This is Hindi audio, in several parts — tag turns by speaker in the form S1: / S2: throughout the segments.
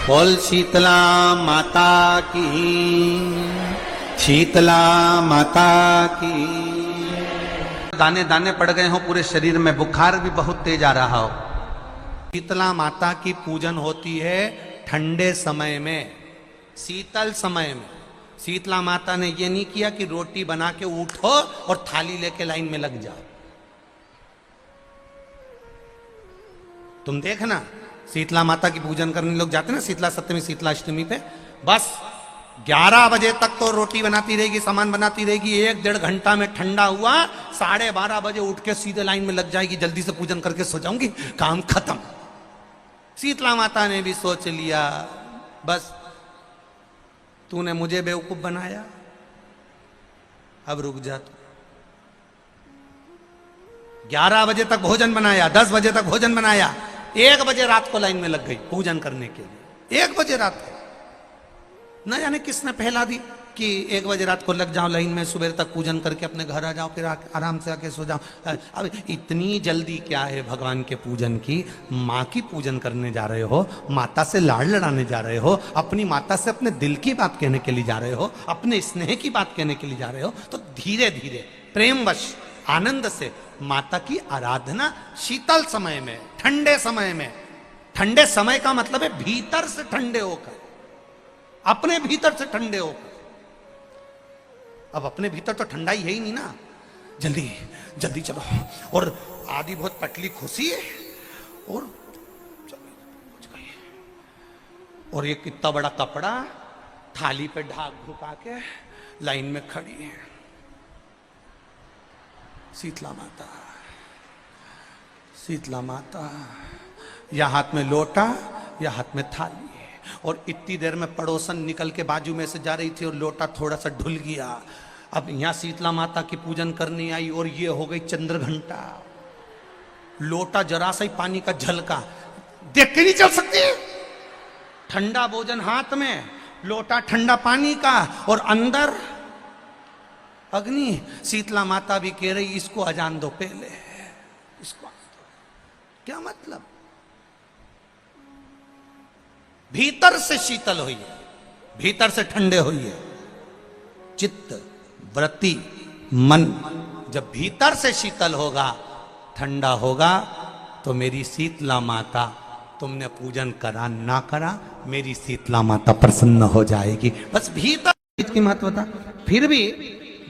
S1: बोल शीतला माता की, शीतला माता की। दाने दाने पड़ गए हो पूरे शरीर में, बुखार भी बहुत तेज आ रहा हो। शीतला माता की पूजन होती है ठंडे समय में, शीतल समय में। शीतला माता ने ये नहीं किया कि रोटी बना के उठो और थाली लेके लाइन में लग जाओ। तुम देखना शीतला माता की पूजन करने लोग जाते ना शीतला सप्तमी शीतला अष्टमी पे, बस 11 बजे तक तो रोटी बनाती रहेगी, सामान बनाती रहेगी। 1-1.5 घंटा में ठंडा हुआ, 12:30 बजे उठ के सीधे लाइन में लग जाएगी, जल्दी से पूजन करके सो जाऊंगी, काम खत्म। शीतला माता ने भी सोच लिया बस तूने मुझे बेवकूफ बनाया, अब रुक जा तू। 11 बजे तक भोजन बनाया, 10 बजे तक भोजन बनाया, 1 बजे रात को लाइन में लग गई पूजन करने के लिए। 1 बजे रात को न जाने किसने पहला दी कि 1 बजे रात को लग जाओ लाइन में, सुबह तक पूजन करके अपने घर आ जाओ, फिर आराम से आके सो जाओ। अब इतनी जल्दी क्या है भगवान के पूजन की? माँ की पूजन करने जा रहे हो, माता से लाड़ लड़ाने जा रहे हो, अपनी माता से अपने दिल की बात कहने के लिए जा रहे हो, अपने स्नेह की बात कहने के लिए जा रहे हो, तो धीरे धीरे प्रेमवश आनंद से माता की आराधना शीतल समय में, ठंडे समय में। ठंडे समय का मतलब है भीतर से ठंडे होकर, अपने भीतर से ठंडे होकर। अब अपने भीतर तो ठंडा ही है ही नहीं ना, जल्दी जल्दी चलो। और आधी बहुत पतली खुशी है और और ये कितना बड़ा कपड़ा थाली पे ढाक ढुका के लाइन में खड़ी है शीतला माता। शीतला माता, या हाथ में लोटा या हाथ में थाली, और इतनी देर में पड़ोसन निकल के बाजू में से जा रही थी और लोटा थोड़ा सा ढुल गया। अब यहां शीतला माता की पूजन करनी आई और ये हो गई चंद्र घंटा। लोटा जरा सा ही पानी का झलका, देख के नहीं चल सकती। ठंडा भोजन हाथ में, लोटा ठंडा पानी का, और अंदर अग्नि। शीतला माता भी कह रही इसको अजान दो पहले, इसको क्या मतलब? भीतर से शीतल हुई है, भीतर से ठंडे हुई है। चित्त, वृत्ति, मन जब भीतर से शीतल होगा, ठंडा होगा, तो मेरी शीतला माता, तुमने पूजन करा ना करा, मेरी शीतला माता प्रसन्न हो जाएगी। बस भीतर चीज की महत्वता। फिर भी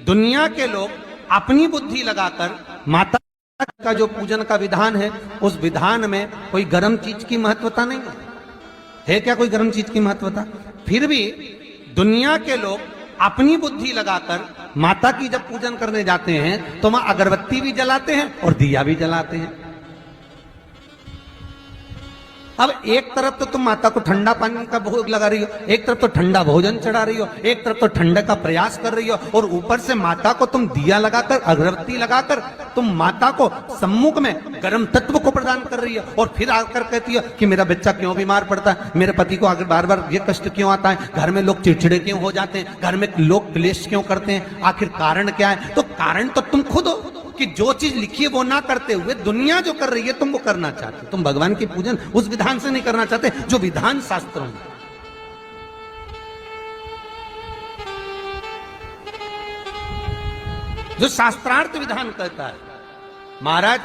S1: दुनिया के लोग अपनी बुद्धि लगाकर माता का जो पूजन का विधान है, उस विधान में कोई गर्म चीज की महत्वता नहीं है क्या? कोई गर्म चीज की महत्वता? फिर भी दुनिया के लोग अपनी बुद्धि लगाकर माता की जब पूजन करने जाते हैं तो वहां अगरबत्ती भी जलाते हैं और दिया भी जलाते हैं। अब एक तरफ तो तुम माता को ठंडा पानी का भोग लगा रही हो, एक तरफ तो ठंडा भोजन चढ़ा रही हो, एक तरफ तो ठंडा का प्रयास कर रही हो, और ऊपर से माता को तुम दिया लगाकर, अगरबत्ती लगाकर तुम माता को सम्मुख में गर्म तत्व को प्रदान कर रही हो। और फिर आकर कहती हो कि मेरा बच्चा क्यों बीमार पड़ता है, मेरे पति को आगे बार बार ये कष्ट क्यों आता है, घर में लोग चिड़चिड़े क्यों हो जाते हैं, घर में लोग क्लेश क्यों करते हैं, आखिर कारण क्या है? तो कारण तो तुम खुद हो कि जो चीज लिखी है वो ना करते हुए दुनिया जो कर रही है तुम वो करना चाहते। तुम भगवान की पूजन उस विधान से नहीं करना चाहते जो विधान शास्त्रों में। जो शास्त्रार्थ विधान कहता है। महाराज,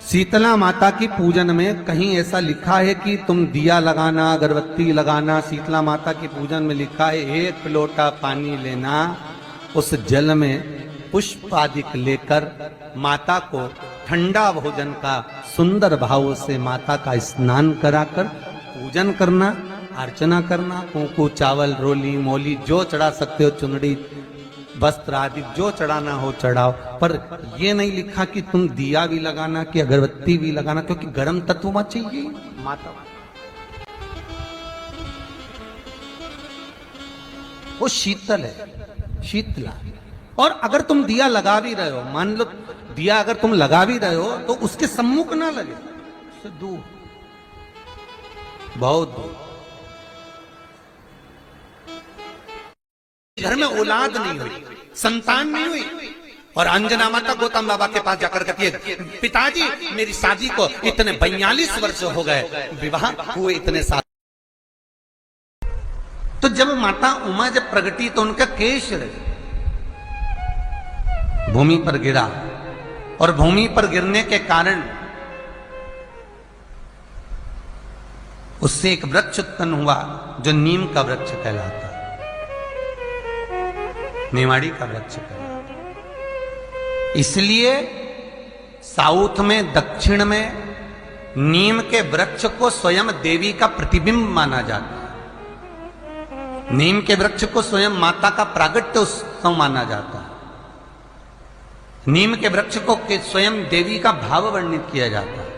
S1: शीतला माता की पूजन में कहीं ऐसा लिखा है कि तुम दिया लगाना, अगरबत्ती लगाना? शीतला माता की पूजन में लिखा है 1 लोटा पानी लेना, उस जल में पुष्प आदि लेकर माता को ठंडा भोजन का सुंदर भाव से माता का स्नान कराकर पूजन करना, अर्चना करना। कुंकू, चावल, रोली, मोली जो चढ़ा सकते हो, चुनड़ी, वस्त्र आदि जो चढ़ाना हो चढ़ाओ। पर यह नहीं लिखा कि तुम दिया भी लगाना कि अगरबत्ती भी लगाना, क्योंकि गर्म तत्व मत चाहिए माता। वो शीतल है, शीतला। और अगर तुम दिया लगा भी रहे हो, मान लो दिया अगर तुम लगा भी रहे हो तो उसके सम्मुख ना लगे, उससे दूर, बहुत दूर। घर में औलाद नहीं हुई, संतान नहीं हुई, और अंजना माता गौतम बाबा के पास जाकर कहती है, पिताजी मेरी शादी को इतने 42 वर्ष हो गए, विवाह हुए इतने साल। तो जब माता उमा जब प्रगटी तो उनका केश भूमि पर गिरा, और भूमि पर गिरने के कारण उससे एक वृक्ष उत्पन्न हुआ जो नीम का वृक्ष कहलाता, मेवाड़ी का वृक्ष कहलाता। इसलिए साउथ में, दक्षिण में नीम के वृक्ष को स्वयं देवी का प्रतिबिंब माना जाता है। नीम के वृक्ष को स्वयं माता का प्रागट्य उत्सव माना जाता है। नीम के वृक्ष को स्वयं देवी का भाव वर्णित किया जाता है।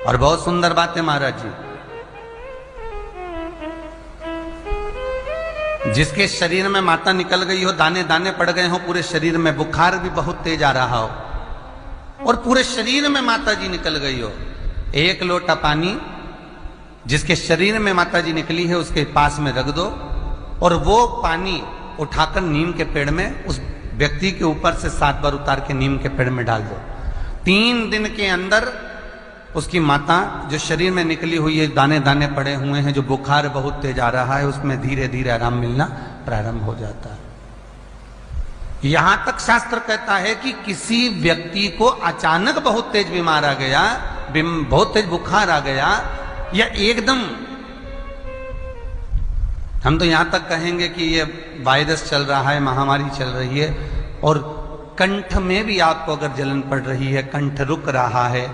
S1: और बहुत सुंदर बात है महाराज जी, जिसके शरीर में माता निकल गई हो, दाने दाने पड़ गए हो पूरे शरीर में, बुखार भी बहुत तेज आ रहा हो, और पूरे शरीर में माता जी निकल गई हो, एक लोटा पानी जिसके शरीर में माता जी निकली है उसके पास में रख दो, और वो पानी उठाकर नीम के पेड़ में उस व्यक्ति के ऊपर से 7 बार उतार के नीम के पेड़ में डाल दो। 3 दिन के अंदर उसकी माता जो शरीर में निकली हुई है, दाने दाने पड़े हुए हैं, जो बुखार बहुत तेज आ रहा है, उसमें धीरे धीरे आराम मिलना प्रारंभ हो जाता है। यहां तक शास्त्र कहता है कि किसी व्यक्ति को अचानक बहुत तेज बीमार आ गया, बहुत तेज बुखार आ गया, या एकदम, हम तो यहां तक कहेंगे कि ये वायरस चल रहा है, महामारी चल रही है, और कंठ में भी आपको अगर जलन पड़ रही है, कंठ रुक रहा है,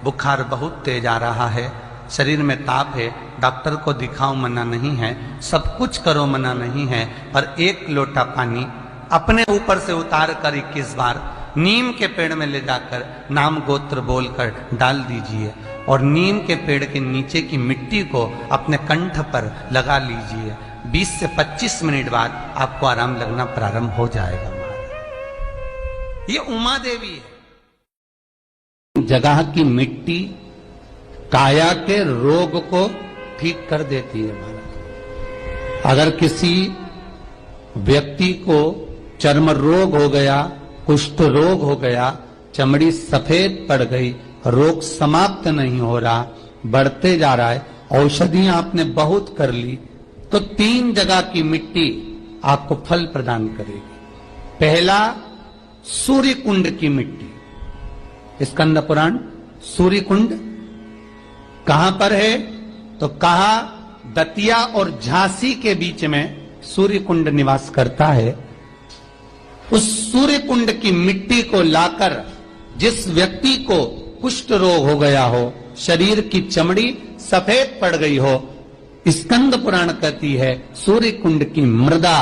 S1: बुखार बहुत तेज आ रहा है, शरीर में ताप है, डॉक्टर को दिखाओ मना नहीं है, सब कुछ करो मना नहीं है, पर 1 लोटा पानी अपने ऊपर से उतार कर 21 बार नीम के पेड़ में ले जाकर नाम गोत्र बोलकर डाल दीजिए, और नीम के पेड़ के नीचे की मिट्टी को अपने कंठ पर लगा लीजिए। 20 से 25 मिनट बाद आपको आराम लगना प्रारंभ हो जाएगा। ये उमा देवी है। जगह की मिट्टी काया के रोग को ठीक कर देती है महाराज। अगर किसी व्यक्ति को चर्म रोग हो गया, कुष्ठ रोग हो गया, चमड़ी सफेद पड़ गई, रोग समाप्त नहीं हो रहा, बढ़ते जा रहा है, औषधियां आपने बहुत कर ली, तो 3 जगह की मिट्टी आपको फल प्रदान करेगी। पहला, सूर्य कुंड की मिट्टी। स्कंद पुराण सूर्य कुंड कहां पर है? तो कहा दतिया और झांसी के बीच में सूर्य कुंड निवास करता है। उस सूर्य कुंड की मिट्टी को लाकर जिस व्यक्ति को कुष्ठ रोग हो गया हो, शरीर की चमड़ी सफेद पड़ गई हो, स्कंद पुराण कहती है सूर्य कुंड की मृदा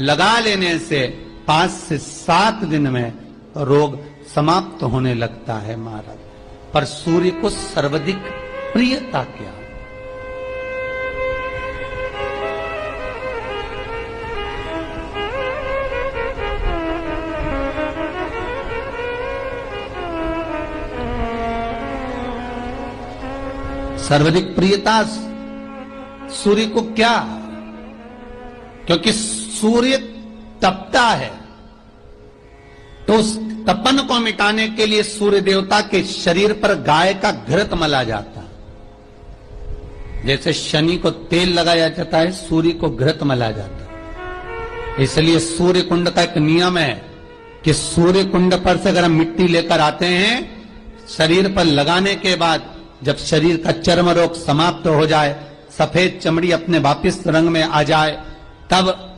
S1: लगा लेने से 5 से 7 दिन में रोग समाप्त होने लगता है महाराज। पर सूर्य को सर्वाधिक प्रियता क्या? सर्वाधिक प्रियता सूर्य को क्या? क्योंकि सूर्य तपता है, तो उस तपन को मिटाने के लिए सूर्य देवता के शरीर पर गाय का घृत मला जाता है। जैसे शनि को तेल लगाया जाता है, सूर्य को घृत मला जाता है। इसलिए सूर्य कुंड का एक नियम है कि सूर्य कुंड पर से अगर हम मिट्टी लेकर आते हैं, शरीर पर लगाने के बाद जब शरीर का चर्म रोग समाप्त हो जाए, सफेद चमड़ी अपने वापिस रंग में आ जाए, तब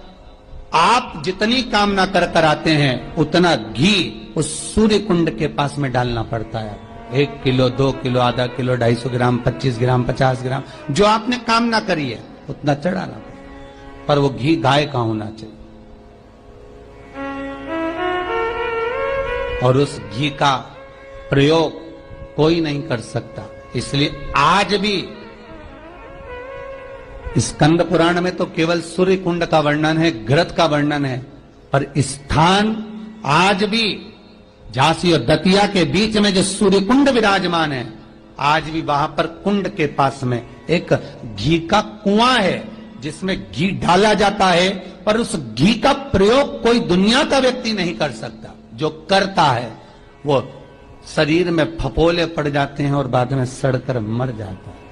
S1: आप जितनी कामना कर कर आते हैं उतना घी उस सूर्य कुंड के पास में डालना पड़ता है। 1 किलो, 2 किलो, आधा किलो, 250 ग्राम, 25 ग्राम, 50 ग्राम, जो आपने कामना करी है उतना चढ़ाना पड़ता। पर वो घी गाय का होना चाहिए, और उस घी का प्रयोग कोई नहीं कर सकता। इसलिए आज भी स्कंद पुराण में तो केवल सूर्य कुंड का वर्णन है, घृत का वर्णन है, पर स्थान आज भी झांसी और दतिया के बीच में जो सूर्य कुंड विराजमान है, आज भी वहां पर कुंड के पास में एक घी का कुआं है जिसमें घी डाला जाता है, पर उस घी का प्रयोग कोई दुनिया का व्यक्ति नहीं कर सकता। जो करता है वो शरीर में फपोले पड़ जाते हैं और बाद में सड़कर मर जाता है।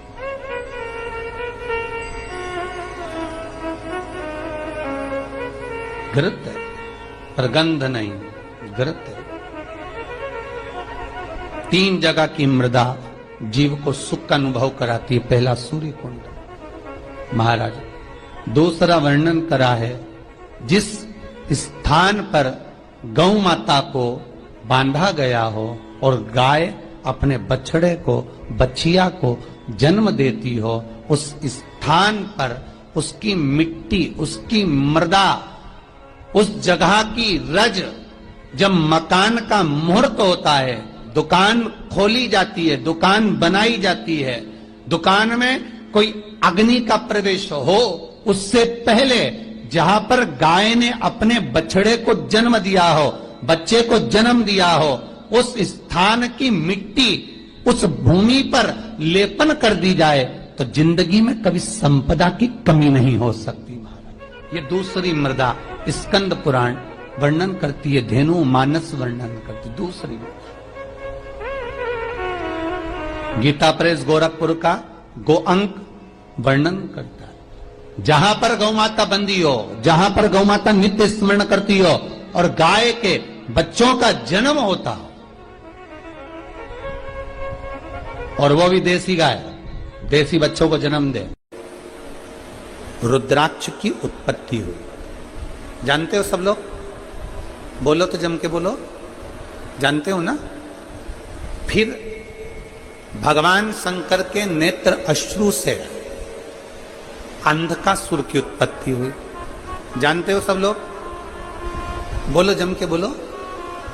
S1: घृत है पर गंध नहीं, घृत है। 3 जगह की मृदा जीव को सुख का अनुभव कराती है। पहला सूर्य कुंड महाराज, दूसरा वर्णन करा है जिस स्थान पर गौ माता को बांधा गया हो और गाय अपने बछड़े को, बछिया को जन्म देती हो, उस स्थान पर उसकी मिट्टी, उसकी मृदा, उस जगह की रज, जब मकान का मुहूर्त होता है, दुकान खोली जाती है, दुकान बनाई जाती है, दुकान में कोई अग्नि का प्रवेश हो, उससे पहले जहां पर गाय ने अपने बछड़े को जन्म दिया हो, बच्चे को जन्म दिया हो, उस स्थान की मिट्टी उस भूमि पर लेपन कर दी जाए तो जिंदगी में कभी संपदा की कमी नहीं हो सकती महाराज। ये दूसरी मृदा स्कंद पुराण वर्णन करती है, धेनु मानस वर्णन करती। दूसरी गीता प्रेस गोरखपुर का गो अंक वर्णन करता है। जहां पर गौ माता बंदी हो, जहां पर गौ माता नित्य स्मरण करती हो और गाय के बच्चों का जन्म होता हो, और वो भी देसी गाय, देसी बच्चों को जन्म दे, रुद्राक्ष की उत्पत्ति हुई। जानते हो सब लोग? बोलो तो जम के बोलो, जानते हो ना? फिर भगवान शंकर के नेत्र अश्रु से अंधकासुर की उत्पत्ति हुई। जानते हो सब लोग? बोलो जम के बोलो,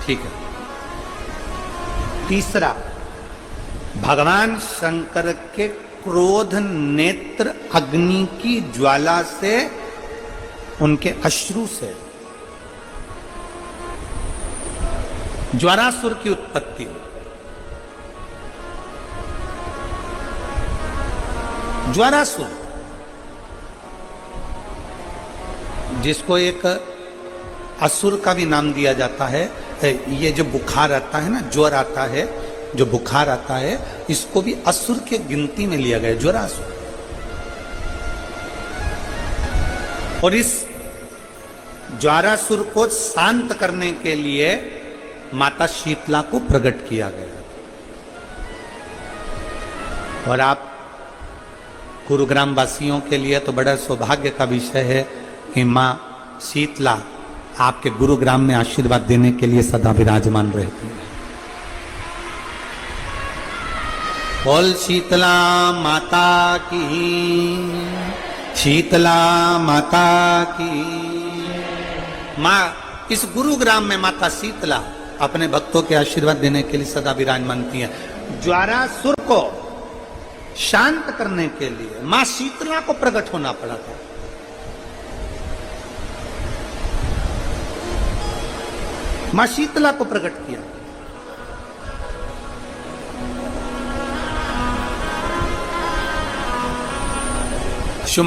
S1: ठीक है। तीसरा, भगवान शंकर के क्रोध नेत्र अग्नि की ज्वाला से, उनके अश्रु से ज्वारासुर की उत्पत्ति हुई। ज्वारासुर, जिसको एक असुर का भी नाम दिया जाता है। ये जो बुखार आता है ना, ज्वर आता है, जो बुखार आता है, इसको भी असुर के गिनती में लिया गया, ज्वरासुर। और इस ज्वारासुर को शांत करने के लिए माता शीतला को प्रकट किया गया। और आप गुरुग्राम वासियों के लिए तो बड़ा सौभाग्य का विषय है कि मां शीतला आपके गुरुग्राम में आशीर्वाद देने के लिए सदा विराजमान रहती है। बोल शीतला माता की, शीतला माता की। मां इस गुरुग्राम में माता शीतला अपने भक्तों के आशीर्वाद देने के लिए सदा विराजमान है। ज्वारासुर को शांत करने के लिए मां शीतला को प्रकट होना पड़ा था। मां शीतला को प्रकट किया। शिव